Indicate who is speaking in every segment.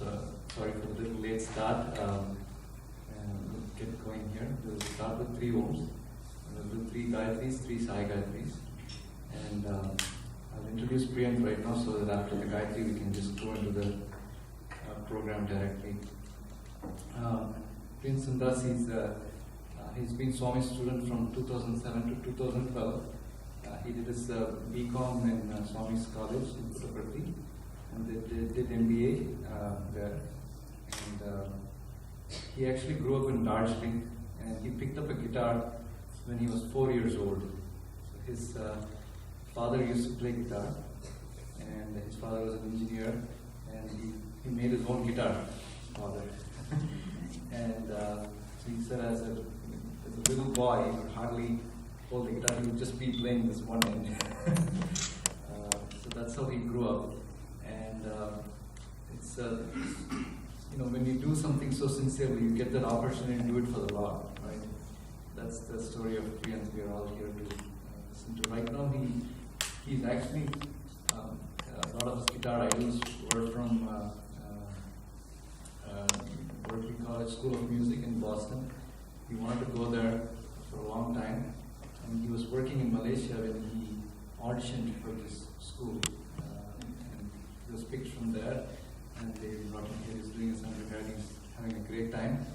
Speaker 1: So, sorry for the little late start. And we'll get going here. We'll start with 3 Oms. We'll do 3 Gayatris, 3 Sai Gayatris. And I'll introduce Priyant right now so that after the Gayatri we can just go into the program directly. Priyant Sundas, he's been Swami's student from 2007 to 2012. He did his BCom in Swami's College in Puttaparthi, and they did MBA there. And he actually grew up in Darjeeling, and he picked up a guitar when he was 4 years old. So his father used to play guitar, and his father was an engineer, and he made his own guitar, his father. And so he said as a little boy, he would hardly hold the guitar, he would just be playing this one end. So that's how he grew up. And it's, when you do something so sincerely, you get that opportunity to do it for the Lord, right? That's the story of Priyant we are all here to listen to. Right now, he's actually, a lot of his guitar idols were from Berkeley College School of Music in Boston. He wanted to go there for a long time, and he was working in Malaysia when he auditioned for this school, and he was picked from there, and they brought him here. He's doing his undergrad, he's having a great time,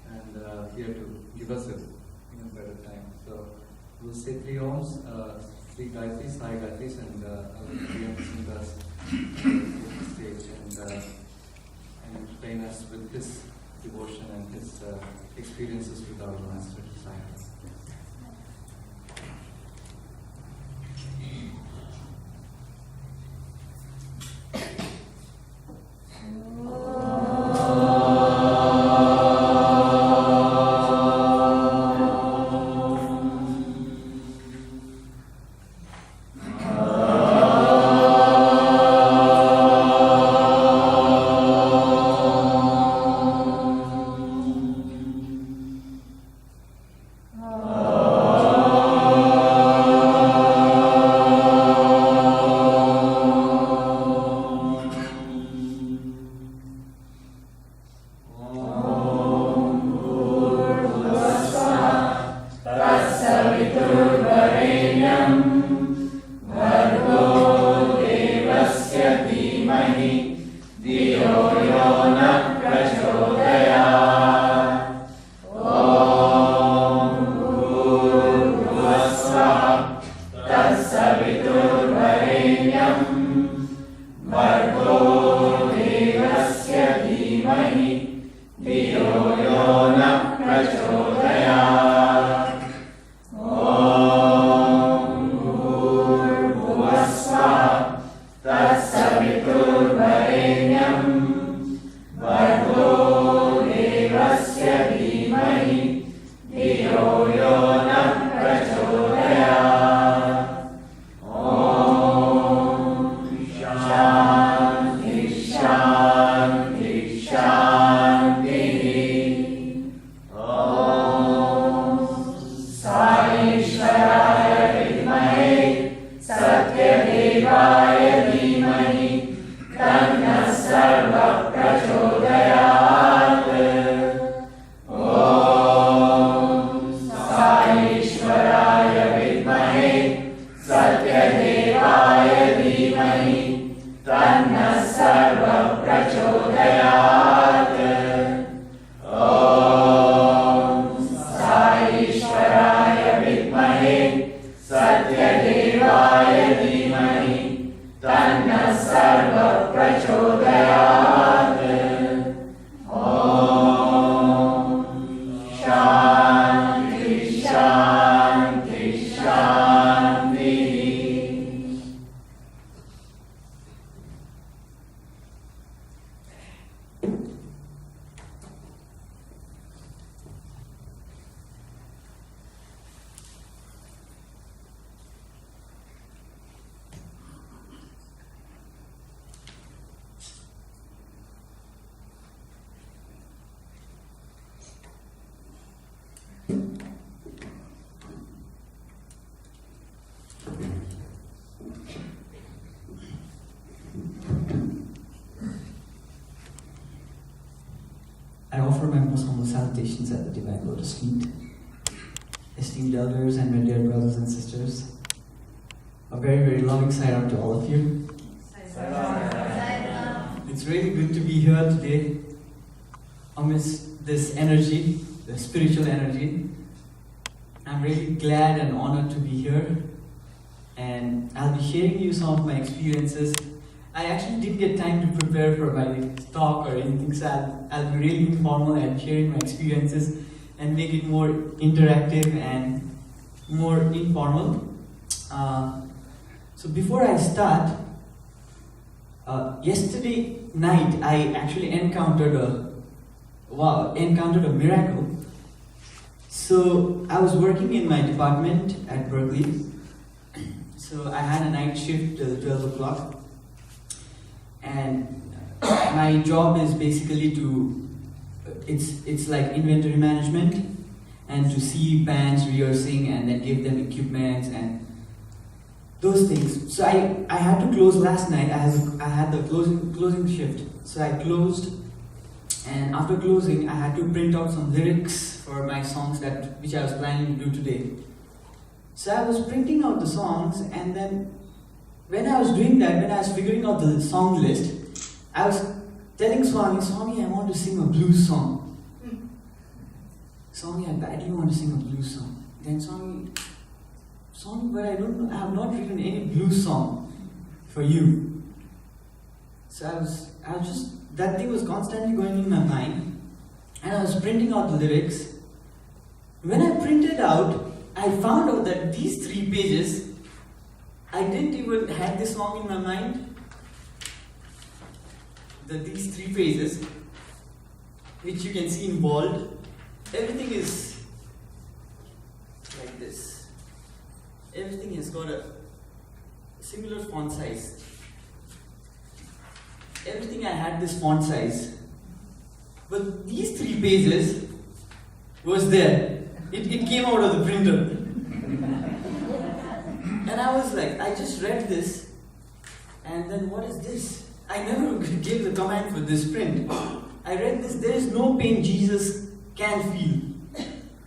Speaker 1: and here to give us a better time. So we'll say 3 Oms, 3 Gayatris, Sai Gayatris, and Priyant Sundas to the stage and entertain us with his devotion and his experiences with our Master Sai.
Speaker 2: Tannah sarva prachodayat. offer my most humble salutations at the Divine Lotus feet. Esteemed elders and my dear brothers and sisters, a very, very loving sight out to all of you. It's really good to be here today amidst this energy, the spiritual energy. I'm really glad and honored to be here, and I'll be sharing you some of my experiences. I actually didn't get time to prepare for my talk or anything, so I'll be really informal and sharing my experiences and make it more interactive and more informal. So before I start, yesterday night I actually encountered a miracle. So I was working in my department at Berkeley. So I had a night shift till 12 o'clock. And my job is basically it's like inventory management and to see bands rehearsing and then give them equipment and those things. So I had to close last night. I had the closing shift. So I closed, and after closing I had to print out some lyrics for my songs which I was planning to do today. So I was printing out the songs, and then when I was doing that, when I was figuring out the song list, I was telling Swami, I want to sing a blues song. Swami, I badly want to sing a blues song. Then Swami, but I have not written any blues song for you. So I was just, that thing was constantly going in my mind, and I was printing out the lyrics. When I printed out, I found out that these 3 pages, I didn't even have this song in my mind. These 3 pages, which you can see in bold, everything is like this. Everything has got a similar font size. Everything I had this font size. But these 3 pages was there. It came out of the printer. And I was like, I just read this, and then what is this? I never gave the command for this print. I read this, there is no pain Jesus can feel.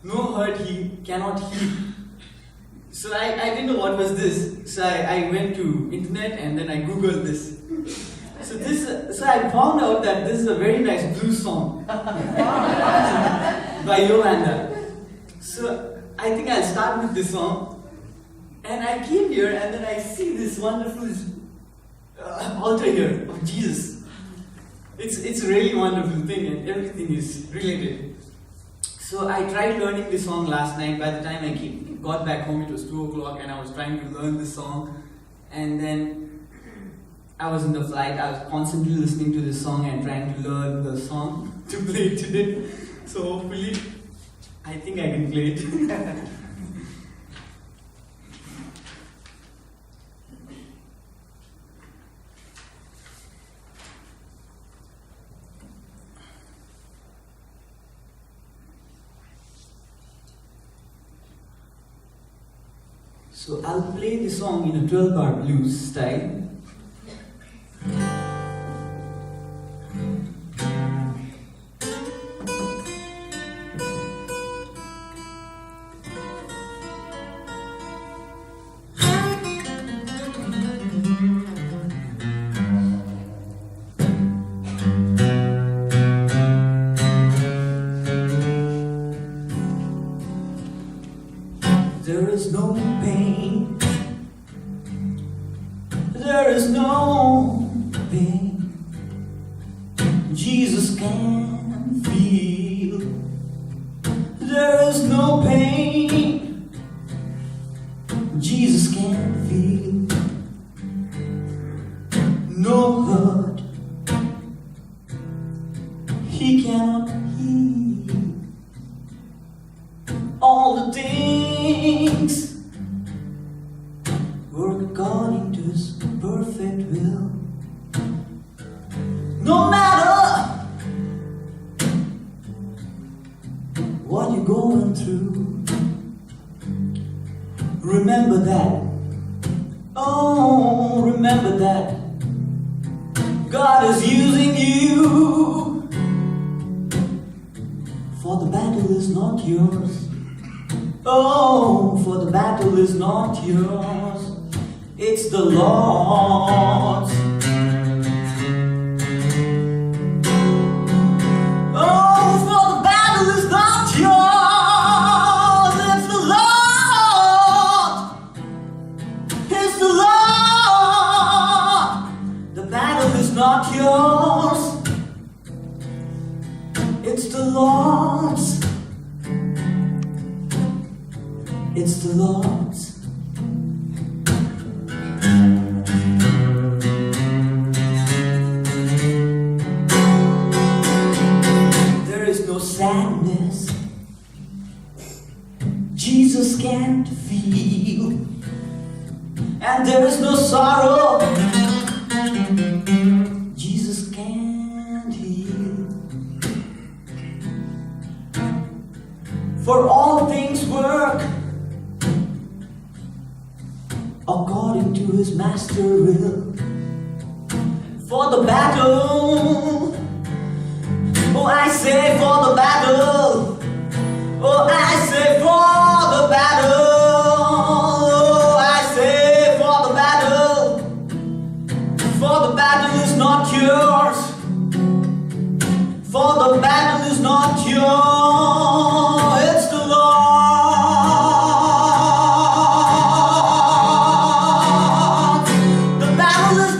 Speaker 2: No hurt he cannot heal. So I didn't know what was this. So I went to internet and then I googled this. So I found out that this is a very nice blues song by Yolanda. So I think I'll start with this song. And I came here and then I see this wonderful altar here of Jesus. It's a really wonderful thing, and everything is related. So I tried learning this song last night. By the time I got back home, it was 2 o'clock, and I was trying to learn this song. And then I was in the flight. I was constantly listening to this song and trying to learn the song to play it today. So hopefully, I think I can play it. So I'll play the song in a 12-bar blues style. There is no pain. There is no pain Jesus can feel. There is no pain Jesus can feel. No hurt He cannot heal. All the things work according to His perfect will. No matter what you're going through, remember that. Oh, remember that God is using you. not yours. Oh, for the battle is not yours. It's the Lord's. Oh, for the battle is not yours. It's the Lord. It's the Lord. The battle is not yours. It's the Lord's. It's the Lord's. There is no sadness Jesus can't feel, and there is no sorrow Jesus can't heal. For all things work according to his master will. For the battle, oh I say for the battle, oh I say for the battle, oh I say for the battle. For the battle is not yours. For the battle is not yours. It's the Lord. The battle is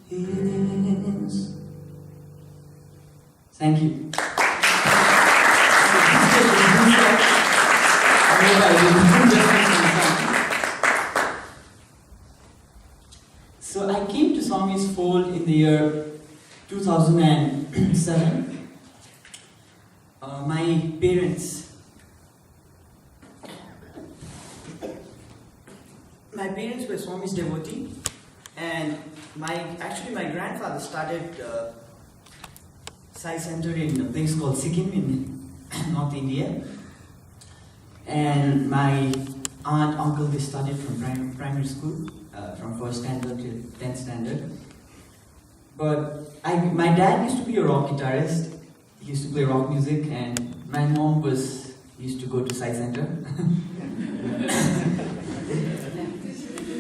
Speaker 2: his. Thank you. So I came to Swami's fold in the year 2007. My parents were Swami's devotee, and my grandfather started Sai Center in a place called Sikkim in North India, and my uncle, they studied from primary school, from 1st standard to 10th standard. But my dad used to be a rock guitarist. He used to play rock music, and my mom used to go to Sai Center.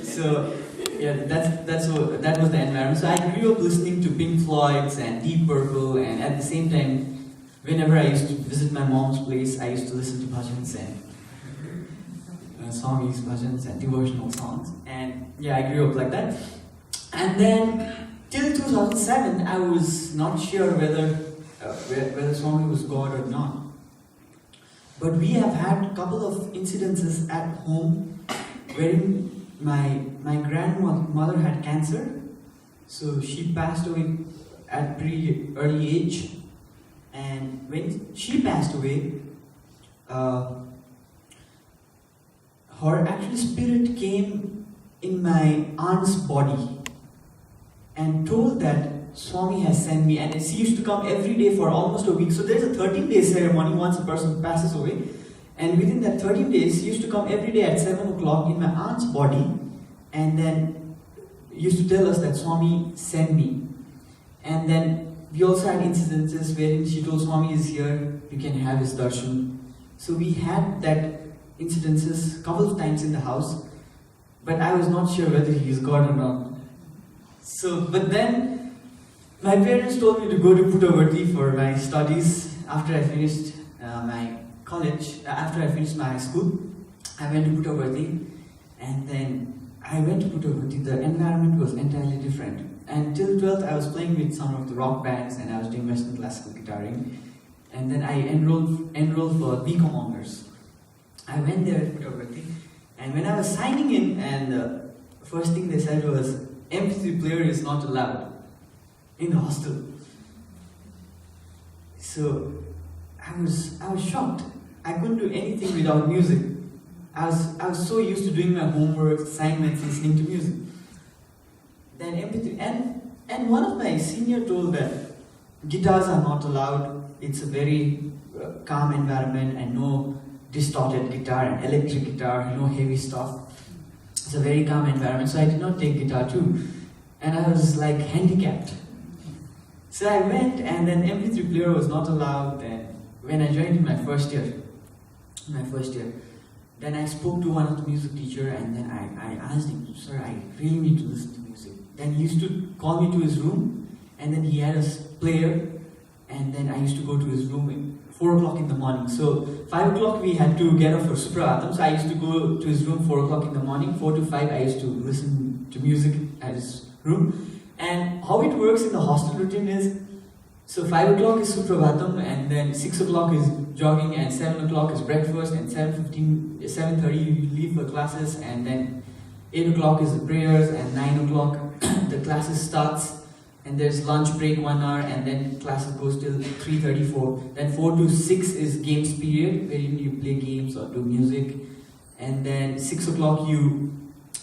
Speaker 2: So yeah, that was the environment. So I grew up listening to Pink Floyd's and Deep Purple, and at the same time, whenever I used to visit my mom's place, I used to listen to bhajans and songs, bhajans and devotional songs. And yeah, I grew up like that. And then till 2007, I was not sure whether Swami was God or not. But we have had a couple of incidences at home wherein my grandmother had cancer, so she passed away at pretty early age. And when she passed away, her actual spirit came in my aunt's body and told that Swami has sent me, and she used to come every day for almost a week. So there's a 13-day ceremony once a person passes away, and within that 13 days, she used to come every day at 7 o'clock in my aunt's body, and then used to tell us that Swami sent me. And then we also had incidences where she told Swami is here, you can have his darshan. So we had that incidences a couple of times in the house, but I was not sure whether he is God or not. So, but then my parents told me to go to Puttaparthi for my studies after I finished my college, after I finished my high school, I went to Puttaparthi, and then I went to Puttaparthi. The environment was entirely different. And till 12th, I was playing with some of the rock bands, and I was doing Western classical guitaring. And then I enrolled for BCom honors. I went there at Puttaparthi, and when I was signing in, and the first thing they said was, MP3 player is not allowed in the hostel. So I was shocked. I couldn't do anything without music. I was so used to doing my homework, assignments, listening to music. Then MP3, and one of my senior told that guitars are not allowed. It's a very calm environment, and no distorted guitar and electric guitar, no heavy stuff. It's a very calm environment, so I did not take guitar too. And I was like handicapped. So I went, and then MP3 player was not allowed. And when I joined in my first year, then I spoke to one of the music teacher, and then I asked him, sir, I really need to listen to music. Then he used to call me to his room, and then he had a player, and then I used to go to his room at 4 o'clock in the morning. So 5 o'clock we had to get up for Suprabhatam, so I used to go to his room 4 o'clock in the morning. 4 to 5 I used to listen to music at his room. And how it works in the hostel routine is, so 5 o'clock is Suprabhatam, and then 6 o'clock is jogging, and 7 o'clock is breakfast, and 7:30 you leave for classes, and then 8 o'clock is the prayers, and 9 o'clock the classes starts, and there's lunch break 1 hour, and then classes goes till 3:34. Then 4 to 6 is games period, wherein you play games or do music, and then 6 o'clock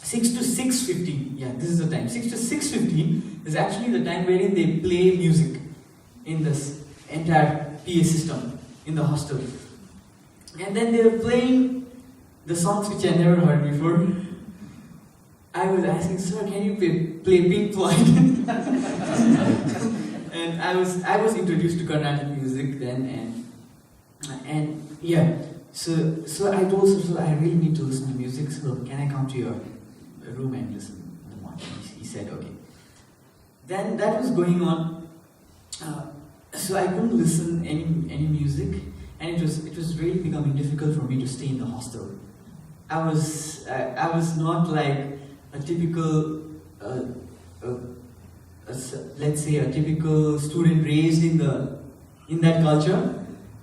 Speaker 2: 6 to 6:15, yeah, this is the time. 6 to 6:15 is actually the time wherein they play music in this entire PA system in the hostel. And then they were playing the songs which I never heard before. I was asking, sir, can you play Pink Floyd? And I was introduced to Carnatic music then, and yeah. So I told sir, so I really need to listen to music. So can I come to your room and listen in the morning? He said okay. Then that was going on. So I couldn't listen any music, and it was really becoming difficult for me to stay in the hostel. I was not like a typical, let's say a typical student raised in that culture.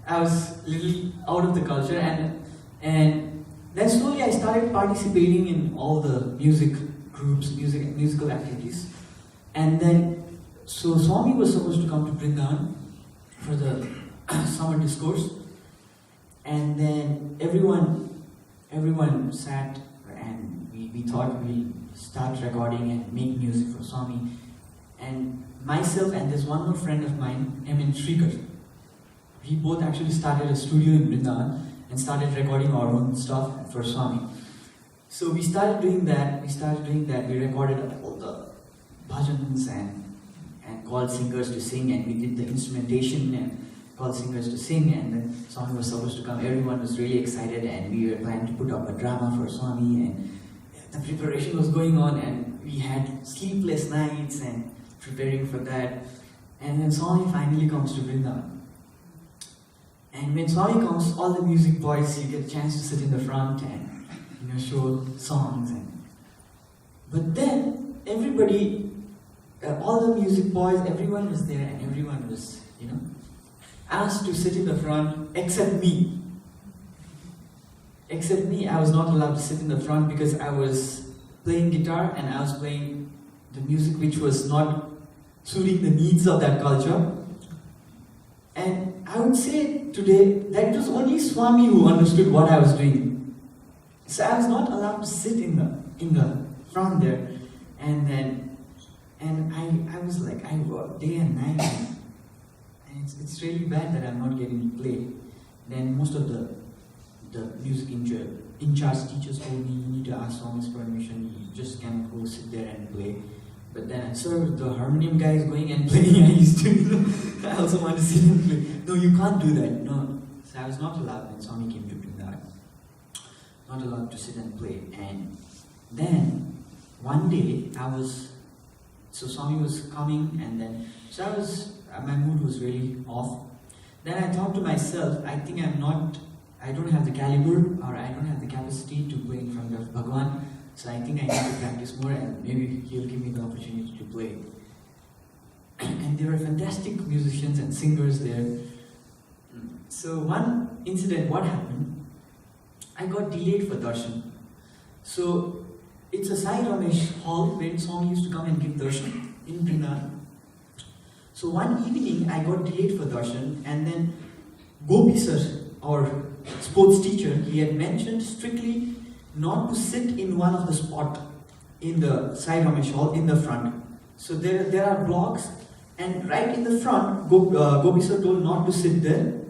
Speaker 2: I was a little out of the culture, and then slowly I started participating in all the music groups, musical activities, and then so Swami was supposed to come to Vrindavan for the summer discourse, and then everyone sat, and we thought we'll start recording and make music for Swami. And myself and this one more friend of mine, Shrikar, we both actually started a studio in Vrindavan and started recording our own stuff for Swami. So we started doing that. We recorded all the bhajans and called singers to sing, and we did the instrumentation and called singers to sing, and then Swami was supposed to come. Everyone was really excited, and we were planning to put up a drama for Swami, and the preparation was going on, and we had sleepless nights and preparing for that. And then Swami finally comes to Vrindavan. And when Swami comes, all the music boys, you get a chance to sit in the front and show songs. But then everybody, all the music boys, everyone was there, and everyone was, asked to sit in the front except me. Except me, I was not allowed to sit in the front because I was playing guitar and I was playing the music which was not suiting the needs of that culture. And I would say today that it was only Swami who understood what I was doing. So I was not allowed to sit in the front there, and I was like, I work day and night, and it's really bad that I'm not getting to play. Then most of the music in charge teachers told me, you need to ask Swami's permission, you just can't go sit there and play. But then, sir, the harmonium guy is going and playing, I used to, I also want to sit and play. No, you can't do that, no. So I was not allowed when Swami came to Vrindavan. Not allowed to sit and play. And then, one day, so Swami was coming, and then, my mood was really off. Then I thought to myself, I think I don't have the caliber or I don't have the capacity to play in front of Bhagwan. So I think I need to practice more and maybe he'll give me the opportunity to play. And there were fantastic musicians and singers there. So one incident, what happened? I got delayed for darshan. So it's a Sai Ramesh hall where Swami used to come and give darshan in Vrindavan. So one evening I got delayed for darshan, and then Gopi sir, our sports teacher, he had mentioned strictly not to sit in one of the spot in the Sai Ramesh hall in the front. So there are blocks, and right in the front, Gopi sir told not to sit there.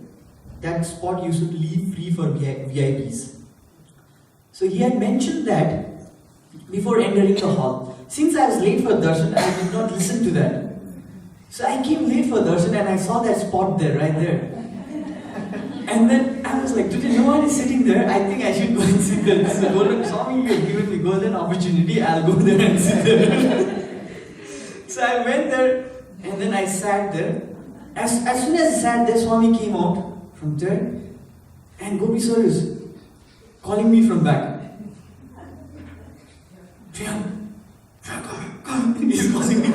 Speaker 2: That spot you should leave free for VIPs. So he had mentioned that before entering the hall. Since I was late for darshan, I did not listen to that. So I came late for darshan and I saw that spot there, right there. And then I was like, today no one is sitting there, I think I should go and sit there. This is a golden Swami, you have given me golden opportunity, I'll go there and sit there. So I went there and then I sat there. As soon as I sat there, Swami came out from there and Gopi sir is calling me from back. Priyant, come. He's calling me,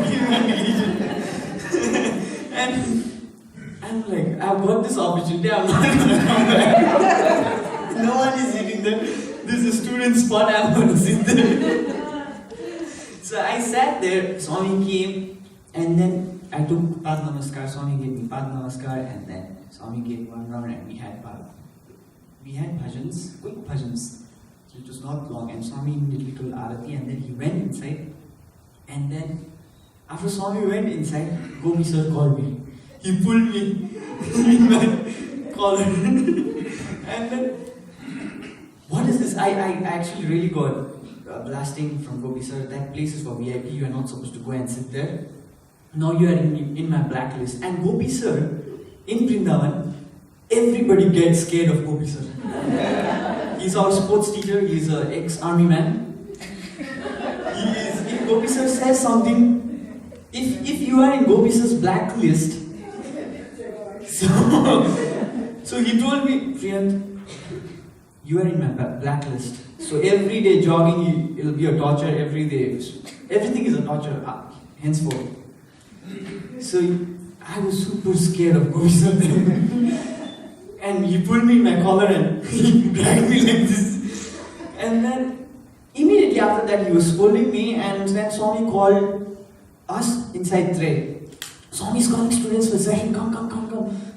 Speaker 2: and I'm like, I've got this opportunity, I'm not going to come back. No one is sitting there. This is a student spot, I'm going to sit there. So I sat there, Swami came, and then I took Pad Namaskar, Swami gave me Pad Namaskar, and then Swami gave one round and we had bhajans, quick bhajans. So it was not long, and Swami immediately told Arati, and then he went inside, and then after Swami went inside, Gopi sir called me. He pulled me in my collar. And then, what is this? I actually really got blasting from Gopi sir. That place is for VIP, you are not supposed to go and sit there. Now you are in my blacklist. And Gopi sir, in Vrindavan, everybody gets scared of Gopi sir. He's our sports teacher, he's an ex-army man. If Gopi sir says something, if you are in Gopi sir's blacklist, so he told me, Priyant, you are in my blacklist. So every day jogging, it'll be a torture every day. Everything is a torture, henceforth. So I was super scared of Gopi sir then. And he pulled me in my collar and he dragged me like this. And then immediately after that he was scolding me, and then Swami called us inside Tre. Swami's calling students for session, come,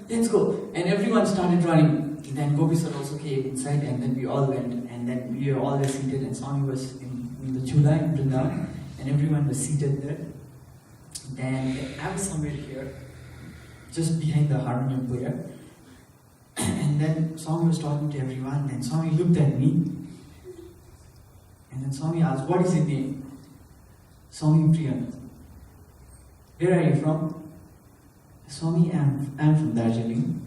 Speaker 2: let's go. And everyone started running. Then Gopi sir also came inside, and then we all went, and then we were all there seated, and Swami was in the chula in Vrindavan, and everyone was seated there. Then I was somewhere here, just behind the harmonium player. And then Swami was talking to everyone, then Swami looked at me, and then Swami asked, what is your name? Swami Priyant. Where are you from? Swami, I'm from Darjeeling.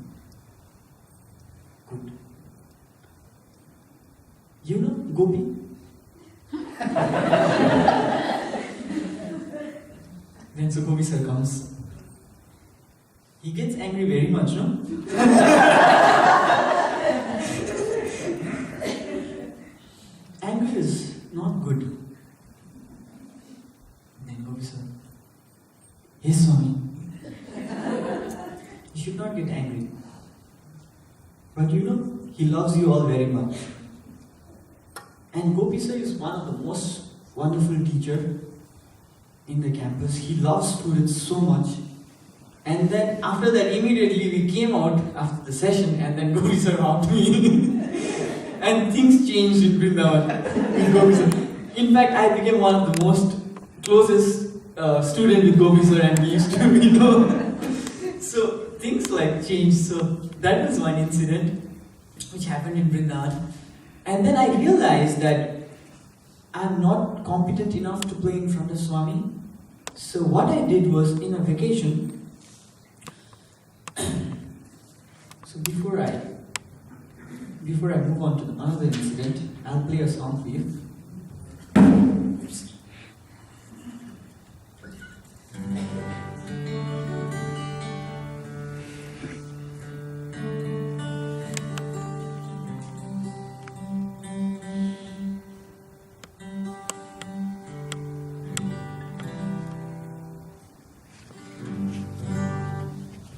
Speaker 2: Good. You know Gopi? Then so Gopi sir comes. He gets angry very much, no? Anger is not good. Then Gopi sir, yes Swami, you should not get angry. But you know, he loves you all very much. And Gopi sir is one of the most wonderful teacher in the campus. He loves students so much. And then after that, immediately we came out after the session, and then Gopi sir hugged me. And things changed in Vrindavan with Gopi sir. In fact, I became one of the most closest student with Gopi sir, and we used to, So things like changed. So that was one incident which happened in Vrindavan. And then I realized that I'm not competent enough to play in front of Swami. So what I did was, in a vacation, so before I move on to another incident, I'll play a song for you.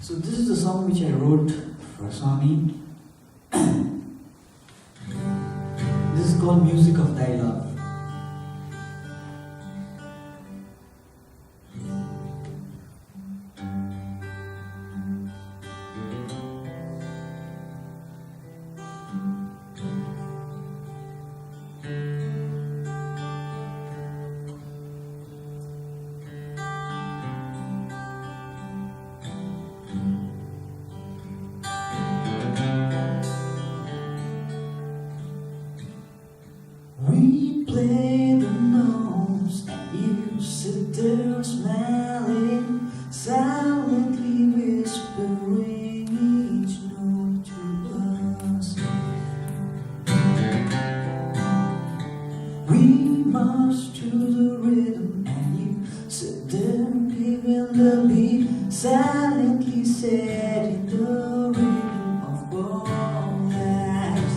Speaker 2: So this is the song which I wrote for Swami. This is called Music of Thy Love. We play the notes and you sit there smiling, silently whispering each note to us. We march to the rhythm and you sit there giving the beat, silently setting the rhythm of our lives.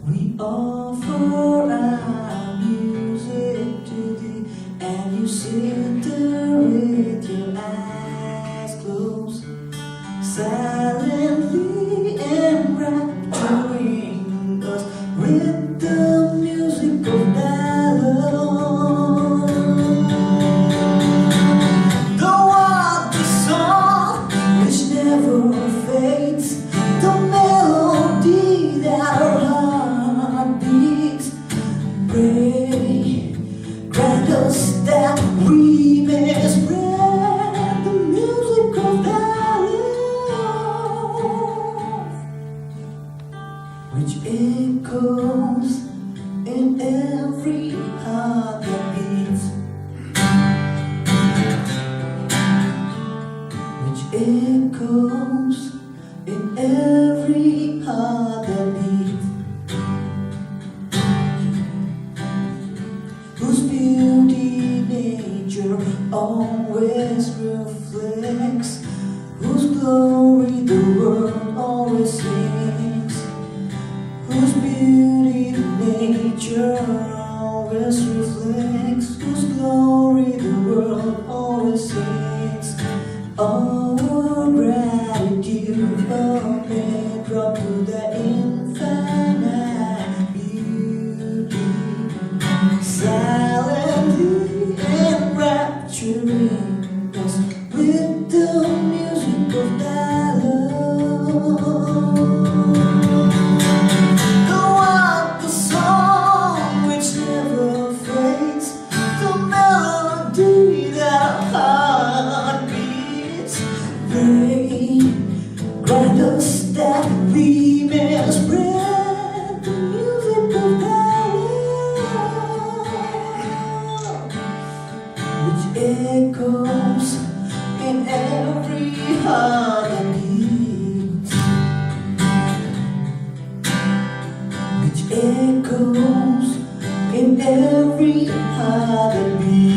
Speaker 2: We offer our music to thee, and you sit there with your eyes closed, silently enrapturing us with the music of thy love. Thou art the song which never fades, the melody that our heart beats. Pray, grant us that we may spread the music of thy love, which echoes in every heart that beats, which echoes in every heart that beats, whose beauty nature always reflects, whose glory the world always sings, whose beauty nature always reflects, whose glory the world always sings. Our gratitude of it brought to the infinite beauty, silently enrapturing us with the music of thy love. Thou art the song which never fades, the melody that our heart beats. Pray, grant us that we may spread the music of thy love, which echoes in every heart that beats, which echoes in every heart that beats.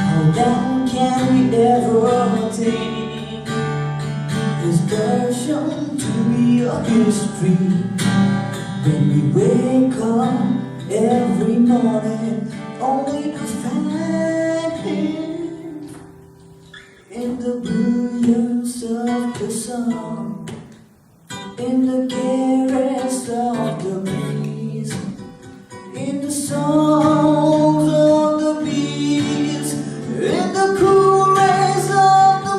Speaker 2: How down can we ever attain this version to be a history, when we wake up every morning only to find him in the brilliance of the sun, in the caress of the breeze, in the songs of the bees, in the cool rays of the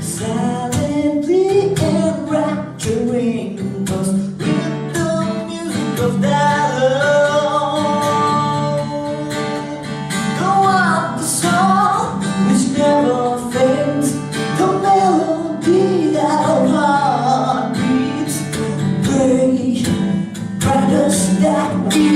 Speaker 2: silently enrapturing us with the music of thy love. Thou art the song which never fades, the melody that our heart beats. Pray, grant us that we